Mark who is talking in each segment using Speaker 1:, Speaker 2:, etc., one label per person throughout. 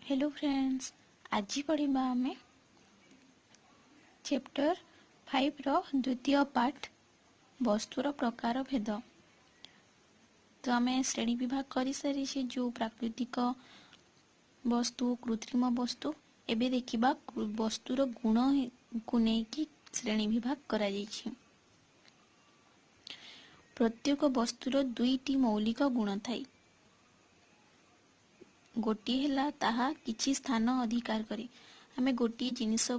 Speaker 1: Hello friends, आज पढ़ा आम चैप्टर 5 रो द्वितीय पार्ट वस्तुर प्रकार भेद। तो आम श्रेणी विभाग कर सारी जो प्राकृतिक वस्तु कृत्रिम वस्तु एबे देखिबा वस्तुर गुण को लेकिन श्रेणी विभाग करा जायछि। प्रत्येक वस्तुर दुईटी मौलिक गुण थाई। गोटी है ताहा किछि स्थान अधिकार करे। आमे गोटी जिनिस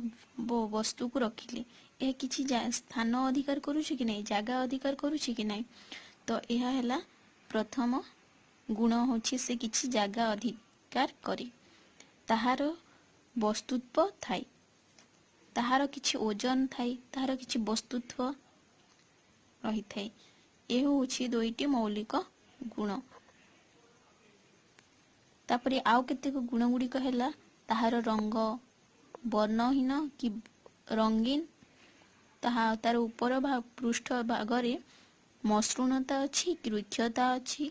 Speaker 1: वस्तु को रखिले यह किछि स्थान अधिकार करूछि कि नहीं, जागा अधिकार करूछि कि नहीं। तो यह है प्रथम गुण होछि से किछि जागा अधिकार करे, ताहार वस्तुत्व थाई, ताहार किछि ओजन थाई, ताहार किछि वस्तुत्व रही थाई। यह होछि दुईटी मौलिक गुण। तापरे आउ केतेक गुण गुड़िक है ताहार रंग वर्णहीन कि रंगीन, तार ऊपर पृष्ठ भागरे मसृणता अच्छी कि रुक्षता अच्छी,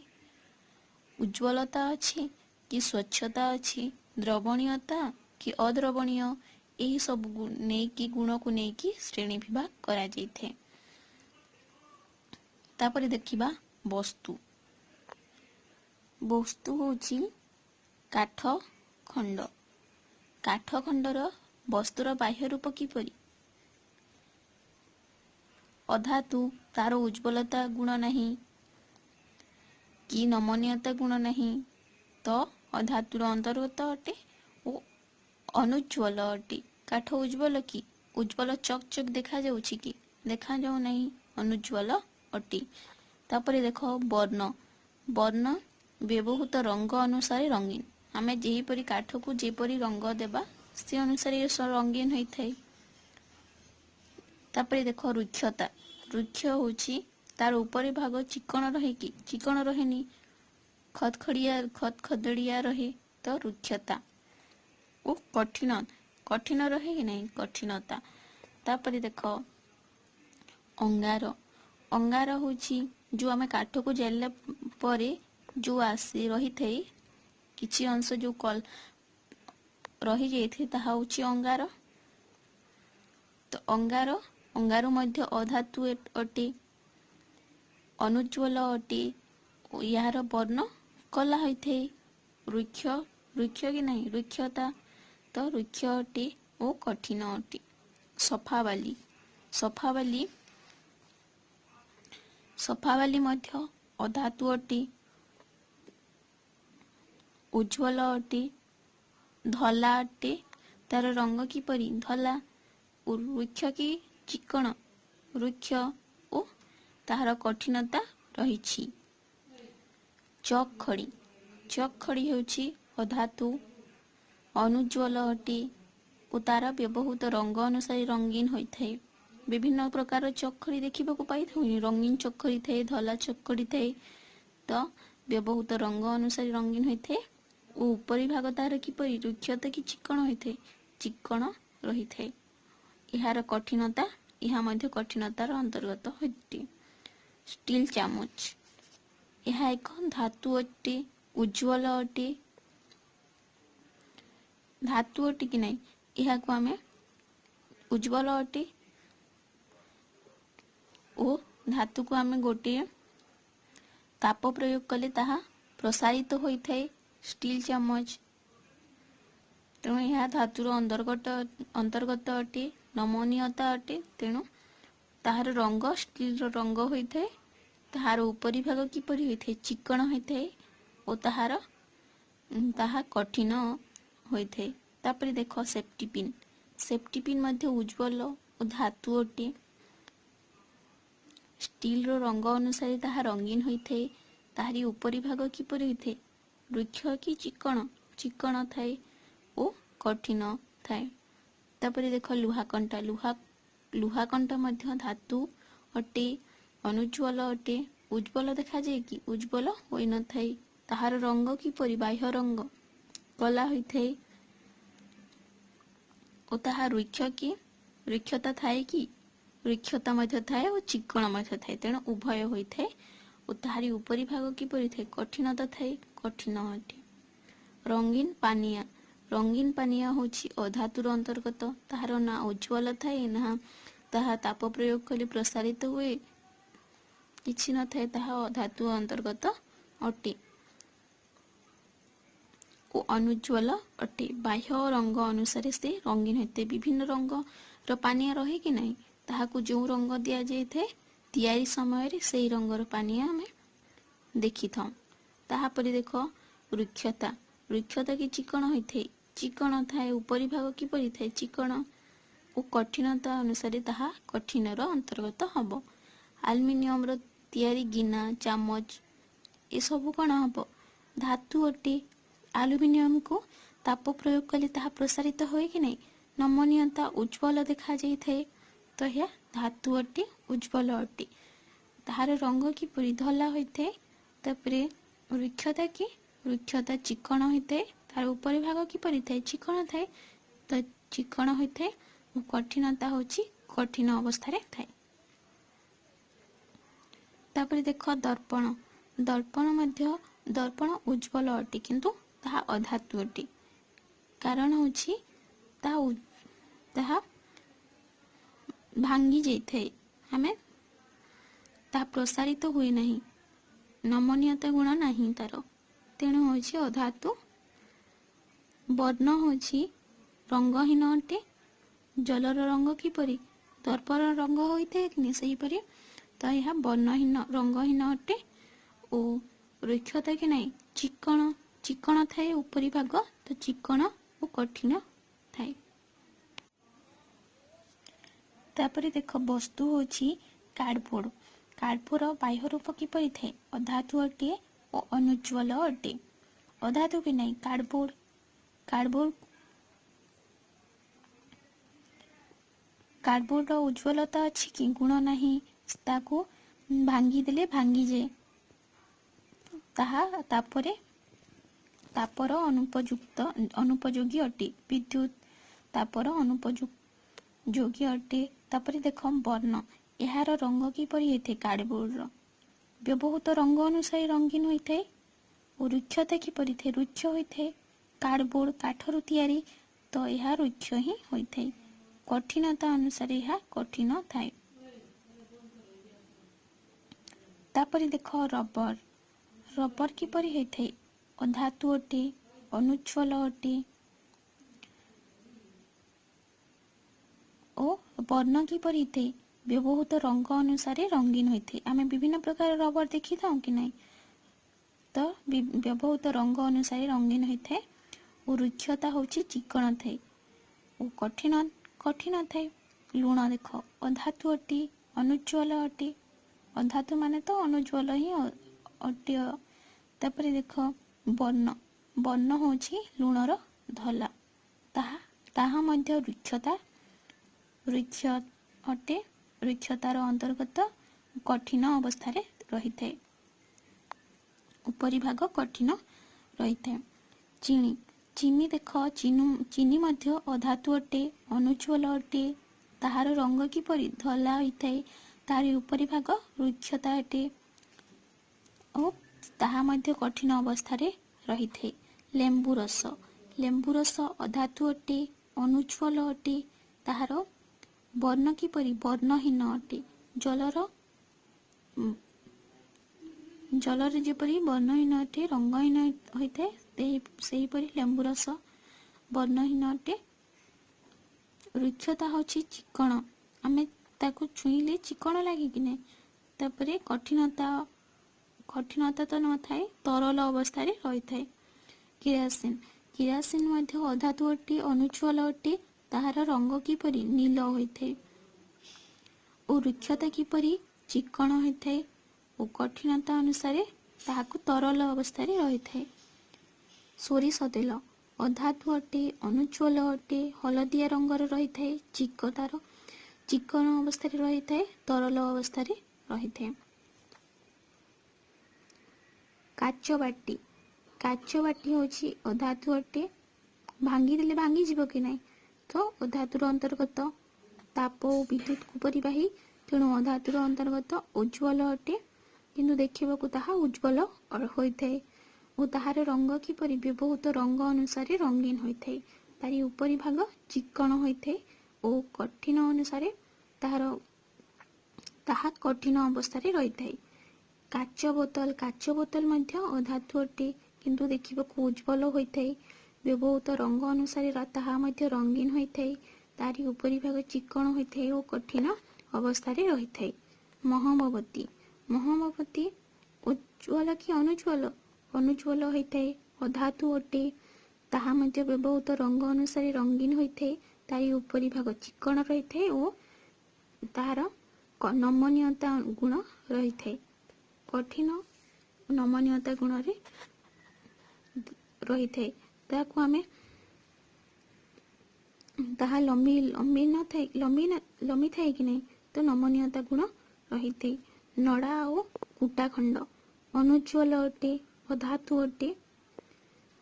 Speaker 1: उज्ज्वलता अच्छी कि स्वच्छता अच्छी, द्रवणीयता कि अद्रवणीय, यही सब गुण को लेकिन श्रेणी विभाग करा जायते। तापरे देखिबा वस्तु। वस्तु होची काठ खंड। काठ खंडर वस्तुर बाह्य रूप किपरि? अधातु, तार उज्ज्वलता गुण नहीं कि नमनीयता गुण नहीं, तो अधातुर अंतर्गत अटे और अनुज्वल अटे। काठ उज्ज्वल कि उज्ज्वल चक चक देखा जाउछि कि देखा जाउ नहीं, अनुज्वल अटे। तापरे देखो वर्ण। वर्ण व्यवहृत रंग अनुसार रंगीन। आमे जेहीपरि काठ को जेपरि रंग देबा से अनुसार ये रंगीन होता है। तापरे देखो रुक्षता। रुक्ष होची तार ऊपरी भाग चिकण रहे कि चिकण रहेनी, खदखदिया रहे, तो रुक्षता। और कठिन कठिन रहे कि नहीं, कठिनता। तापरे देखो अंगार। अंगार होची जो आमे काठ को जलले परे जो आसी रही थे किछि अंश जो कल रही जाइथे ताहा होची अंगार। तो अंगार अंगार मध्य अधातु अटे, अनुज्वल अटे, यार वर्ण कला होइथे। रुक्ष रुक्ष कि नहीं, रुक्षता, तो रुक्ष अटे और कठिन अटे। सफावाली। सफावाली सफावाली मध्य अधातु अटे, उज्ज्वल अटे, धला अटे, तार रंग किपरि धला। रुक्ष कि चिकण, रुक्ष ओ तार कठिनता रही। चक खड़ी। चक खड़ी होछि अधातु, अनुज्वल अटे और तार व्यवहृत रंग अनुसार रंगीन होता है। विभिन्न प्रकार चक देखा पाई था, रंगीन चक थाए, धला चक थाए, तो व्यवहृत रंग अनुसार रंगीन होता है। ऊपरी भाग तार किपरि रुक्षता कि चिकण होता है, चिकण रही थाए। यार कठिनता, यह मध्य कठिनतार अंतर्गत होती। स्टील चामच। यह एक धातु अटे, उज्ज्वल अटे, धातु अटे कि नहीं, यह को आमे उज्ज्वल अटे ओ धातु को आमे गोटे ताप प्रयोग कले ताहा प्रसारित होता है। स्टील चामच। तेणु यह धातुर अंतर्गत अटे, नमनीयता अटे, तेणु ताहार रंग स्टील रंग होता है। ताहार ऊपरी भाग किपरि होता है, चिकण होता है और ताहा कठिन होता है। तापरे देखो सेफ्टी पिन। सेफ्टी पिन मध्य उज्ज्वल और धातु अटे, स्टील रंग अनुसार ताहा रंगीन होता है। ताहारी ऊपरी भाग किपरि होता है, रुक्ष कि चिकण, चिकण थाए ओ कठिन थाए। तापरे देखो लुहा कंटा। लुहा कंटा मध्य धातु अटे, अनुज्वल अटे, उज्ज्वल देखा जाए कि उज्ज्वल होई न थाए। ताहार रंग किपरि बाह्य रंग कला होइथे और ताहा रुक्ष कि रुक्षता थाए कि रुक्षता मध्य थाए और चिकण मध्य थाए, तेणु उभय होइथे। और ताहारी ऊपरी भाग किपरि थाए, कठिनता थाए, कठिन अटे। रंगीन पानिया। रंगीन पानीय होछि अधातुर अंतर्गत ताहार ना उज्ज्वल थाए ना ताहा ताप प्रयोग कले प्रसारित हुए किछि न थाए ताहा अधातु अंतर्गत अटे ଓ ଅନୁଜ୍ୱଳ ଅଟେ। ବାହ୍ୟ ରଙ୍ଗ ଅନୁସାରେ ସେ ରଙ୍ଗୀନ ହୋଇଥାଏ। ବିଭିନ୍ନ ରଙ୍ଗର ପାନୀୟ ରହେ କି ନାହିଁ, ତାହାକୁ ଯେଉଁ ରଙ୍ଗ ଦିଆଯାଇଥାଏ ତିଆରି ସମୟରେ ସେହି ରଙ୍ଗର ପାନୀୟ ଆମେ ଦେଖିଥାଉ। ତାହାପରେ ଦେଖ ରୁକ୍ଷତା। ରୁକ୍ଷତା କି ଚିକଣ ହୋଇଥାଏ, ଚିକଣ ଥାଏ। ଉପରି ଭାଗ କିପରି ଥାଏ, ଚିକଣ ଓ କଠିନତା ଅନୁସାରେ ତାହା କଠିନର ଅନ୍ତର୍ଗତ ହେବ। ଆଲୁମିନିୟମର ତିଆରି ଗିନା, ଚାମଚ ଏସବୁ କ'ଣ ହେବ, ଧାତୁ ଅଟେ। ଆଲୁମିନିୟମକୁ ତାପ ପ୍ରୟୋଗ କଲେ ତାହା ପ୍ରସାରିତ ହୁଏ କି ନାହିଁ, ନମନୀୟତା ଉଜ୍ଜ୍ୱଳ ଦେଖାଯାଇଥାଏ। ତ ଏହା ଧାତୁ ଅଟେ, ଉଜ୍ଜ୍ୱଳ ଅଟେ। ତାହାର ରଙ୍ଗ କିପରି ଧଳା ହୋଇଥାଏ। ତାପରେ ରୁକ୍ଷତା କି ରୁକ୍ଷତା ଚିକଣ ହୋଇଥାଏ। ତାର ଉପରି ଭାଗ କିପରି ଥାଏ, ଚିକଣ ଥାଏ। ତ ଚିକଣ ହୋଇଥାଏ ଓ କଠିନତା ହେଉଛି କଠିନ ଅବସ୍ଥାରେ ଥାଏ। ତାପରେ ଦେଖ ଦର୍ପଣ। ଦର୍ପଣ ଉଜ୍ଜ୍ୱଳ ଅଟେ କିନ୍ତୁ ତାହା ଅଧାତୁ ଅଟେ। କାରଣ ହେଉଛି ତାହା ଭାଙ୍ଗି ଯାଇଥାଏ, ତାହା ପ୍ରସାରିତ ହୁଏ ନାହିଁ, ନମନୀୟତା ଗୁଣ ନାହିଁ ତାର, ତେଣୁ ହେଉଛି ଅଧାତୁ। ବର୍ଣ୍ଣ ହେଉଛି ରଙ୍ଗହୀନ ଅଟେ। ଜଳର ରଙ୍ଗ କିପରି ଦର୍ପଣ ରଙ୍ଗ ହୋଇଥାଏ କି ସେହିପରି, ତ ଏହା ବର୍ଣ୍ଣହୀନ ରଙ୍ଗହୀନ ଅଟେ। ଓ ରୁକ୍ଷତା କି ନାହିଁ, ଚିକଣ ଥାଏ ଉପରି ଭାଗ, ତ ଚିକଣ ଓ କଠିନ ଥାଏ। ତାପରେ ଦେଖ ବସ୍ତୁ ହେଉଛି କାର୍ଡବୋର୍ଡ। କାର୍ଡବୋର୍ଡର ବାହ୍ୟ ରୂପ କିପରି ଥାଏ, ଅଧାତୁ ଅଟେ ଓ ଅନୁଜ୍ୱଳ ଅଟେ। ଅଧାତୁ କି ନାହିଁ କାର୍ଡବୋର୍ଡର ଉଜ୍ଜ୍ୱଳତା ଅଛି କି ଗୁଣ ନାହିଁ, ତାକୁ ଭାଙ୍ଗିଦେଲେ ଭାଙ୍ଗିଯାଏ। ତାହା ତାପର ଅନୁପଯୋଗୀ ଅଟେ। ବିଦ୍ୟୁତ ତାପର ଅନୁପଯୋଗୀ ଅଟେ। ତାପରେ ଦେଖ ବର୍ଣ୍ଣ। ଏହାର ରଙ୍ଗ କିପରି ହୋଇଥାଏ, କାର୍ଡବୋର୍ଡର ବ୍ୟବହୃତ ରଙ୍ଗ ଅନୁସାରେ ରଙ୍ଗୀନ ହୋଇଥାଏ। ଓ ରୁକ୍ଷତା କିପରି ଥାଏ, ରୁକ୍ଷ ହୋଇଥାଏ। କାର୍ଡବୋର୍ଡ କାଠରୁ ତିଆରି, ତ ଏହା ରୁକ୍ଷ ହିଁ ହୋଇଥାଏ। କଠିନତା ଅନୁସାରେ ଏହା କଠିନ ଥାଏ। ତାପରେ ଦେଖ ରବର କିପରି ହୋଇଥାଏ, ଅଧାତୁ ଅଟେ, ଅନୁଜ୍ୱଳ ଅଟେ ଓ ବର୍ଣ୍ଣ କିପରି ହୋଇଥାଏ, ବ୍ୟବହୃତ ରଙ୍ଗ ଅନୁସାରେ ରଙ୍ଗୀନ ହୋଇଥାଏ। ଆମେ ବିଭିନ୍ନ ପ୍ରକାର ରବର ଦେଖିଥାଉ କି ନାହିଁ, ତ ବ୍ୟବହୃତ ରଙ୍ଗ ଅନୁସାରେ ରଙ୍ଗୀନ ହୋଇଥାଏ। ଓ ରୁକ୍ଷତା ହେଉଛି ଚିକଣ ଥାଏ ଓ କଠିନ ଥାଏ। ଲୁଣ ଦେଖ ଅଧାତୁ ଅଟେ, ଅନୁଜ୍ୱଳ ଅଟେ। ଅଧାତୁ ମାନେ ତ ଅନୁଜ୍ୱଳ ହିଁ ଅଟେ। ତାପରେ ଦେଖ ବର୍ଣ୍ଣ ହେଉଛି ଲୁଣର ଧଳା, ତାହା ମଧ୍ୟ ରୁକ୍ଷ ଅଟେ। ରୁକ୍ଷତାର ଅନ୍ତର୍ଗତ କଠିନ ଅବସ୍ଥାରେ ରହିଥାଏ, ଉପରି ଭାଗ କଠିନ ରହିଥାଏ। ଚିନି ଦେଖ ଚିନି ମଧ୍ୟ ଅଧାତୁ ଅଟେ, ଅନୁଜ୍ୱଳ ଅଟେ। ତାହାର ରଙ୍ଗ କିପରି ଧଳା ହୋଇଥାଏ, ତାର ଉପରି ଭାଗ ରୁକ୍ଷତା ଅଟେ ଓ ତାହା ମଧ୍ୟ କଠିନ ଅବସ୍ଥାରେ ରହିଥାଏ। ଲେମ୍ବୁ ରସ ଅଧାତୁ ଅଟେ, ଅନୁଜ୍ୱଳ ଅଟେ। ତାହାର ବର୍ଣ୍ଣ କିପରି ବର୍ଣ୍ଣହୀନ ଅଟେ। ଜଲରେ ଯେପରି ବର୍ଣ୍ଣହୀନ ଅଟେ, ରଙ୍ଗହୀନ ହୋଇଥାଏ, ସେହିପରି ଲେମ୍ବୁ ରସ ବର୍ଣ୍ଣହୀନ ଅଟେ। ରୁକ୍ଷତା ହେଉଛି ଚିକଣ, ଆମେ ତାକୁ ଛୁଇଁଲେ ଚିକଣ ଲାଗେ କି ନାହିଁ। ତାପରେ କଠିନତା ତ ନଥାଏ, ତରଳ ଅବସ୍ଥାରେ ରହିଥାଏ। କିରାସିନ ମଧ୍ୟ ଅଧାତୁ ଅଟେ, ଅନୁଜ୍ୱଳ ଅଟେ। ତାହାର ରଙ୍ଗ କିପରି ନୀଳ ହୋଇଥାଏ ଓ ରୁକ୍ଷତା କିପରି ଚିକଣ ହୋଇଥାଏ ଓ କଠିନତା ଅନୁସାରେ ତାହାକୁ ତରଳ ଅବସ୍ଥାରେ ରହିଥାଏ। ସୋରିଷ ତେଲ ଅଧାତୁ ଅଟେ, ଅନୁଜ୍ୱଳ ଅଟେ, ହଳଦିଆ ରଙ୍ଗର ରହିଥାଏ। ଚିକଣ ଅବସ୍ଥାରେ ରହିଥାଏ, ତରଳ ଅବସ୍ଥାରେ ରହିଥାଏ। କାଚ ବାଟି ହେଉଛି ଅଧାତୁ ଅଟେ। ଭାଙ୍ଗିଦେଲେ ଭାଙ୍ଗିଯିବ କି ନାହିଁ, ତ ଅଧାତୁର ଅନ୍ତର୍ଗତ। ତାପ ଓ ବିଦ୍ୟୁତକୁ ପରିବାହୀ, ତେଣୁ ଅଧାତୁର ଅନ୍ତର୍ଗତ। ଉଜ୍ଜ୍ୱଳ ଅଟେ କିନ୍ତୁ ଦେଖିବାକୁ ତାହା ଉଜ୍ଜ୍ୱଳ ହୋଇଥାଏ। ଓ ତାହାର ରଙ୍ଗ କିପରି ବ୍ୟବହୃତ ରଙ୍ଗ ଅନୁସାରେ ରଙ୍ଗୀନ ହୋଇଥାଏ। ତାରି ଉପରି ଭାଗ ଚିକ୍କଣ ହୋଇଥାଏ ଓ କଠିନ ଅନୁସାରେ ତାହା କଠିନ ଅବସ୍ଥାରେ ରହିଥାଏ। କାଚ ବୋତଲ ମଧ୍ୟ ଅଧାତୁ ଅଟେ, କିନ୍ତୁ ଦେଖିବାକୁ ଉଜ୍ଜ୍ୱଳ ହୋଇଥାଏ। ବ୍ୟବହୃତ ରଙ୍ଗ ଅନୁସାରେ ତାହା ମଧ୍ୟ ରଙ୍ଗୀନ ହୋଇଥାଏ। ତାରି ଉପରି ଭାଗ ଚିକ୍କଣ ହୋଇଥାଏ ଓ କଠିନ ଅବସ୍ଥାରେ ରହିଥାଏ। ମହମବତୀ ଉଜ୍ଜ୍ୱଳ କି ଅନୁଜ୍ୱଳ? ଅନୁଜ୍ୱଳ ହୋଇଥାଏ, ଅଧାତୁ ଅଟେ। ତାହା ମଧ୍ୟ ବ୍ୟବହୃତ ରଙ୍ଗ ଅନୁସାରେ ରଙ୍ଗୀନ ହୋଇଥାଏ। ତାରି ଉପରି ଭାଗ ଚିକ୍କଣ ରହିଥାଏ ଓ ତାହାର ନମନୀୟତା ଗୁଣ ରହିଥାଏ। କଠିନ ନମନୀୟତା ଗୁଣରେ ରହିଥାଏ। ତାହା ଲମ୍ବି ଥାଏ କି ନାହିଁ, ତ ନମନୀୟତା ଗୁଣ ରହିଥାଏ। ନଡ଼ା ଓ କୁଟା ଖଣ୍ଡ ଅନୁଜ୍ୱଳ ଅଟେ, ଅଧାତୁ ଅଟେ।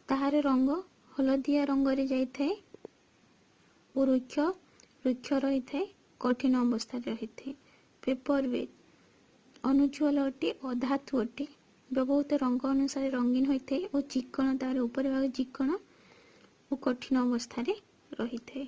Speaker 1: ତାହାର ରଙ୍ଗ ହଳଦିଆ ରଙ୍ଗରେ ଯାଇଥାଏ ଓ ରୁକ୍ଷ ରହିଥାଏ, କଠିନ ଅବସ୍ଥାରେ ରହିଥାଏ। ପେପର ୱେଟ୍ ଅନୁଜ୍ୱଳ ଅଟେ, ଅଧାତୁ ଅଟେ। ବ୍ୟବହୃତ ରଙ୍ଗ ଅନୁସାରେ ରଙ୍ଗୀନ ହୋଇଥାଏ ଓ ଚିକ୍କଣ, ତାହାର ଉପର ଭାଗ ଚିକ୍କଣ ଓ କଠିନ ଅବସ୍ଥାରେ ରହିଥାଏ।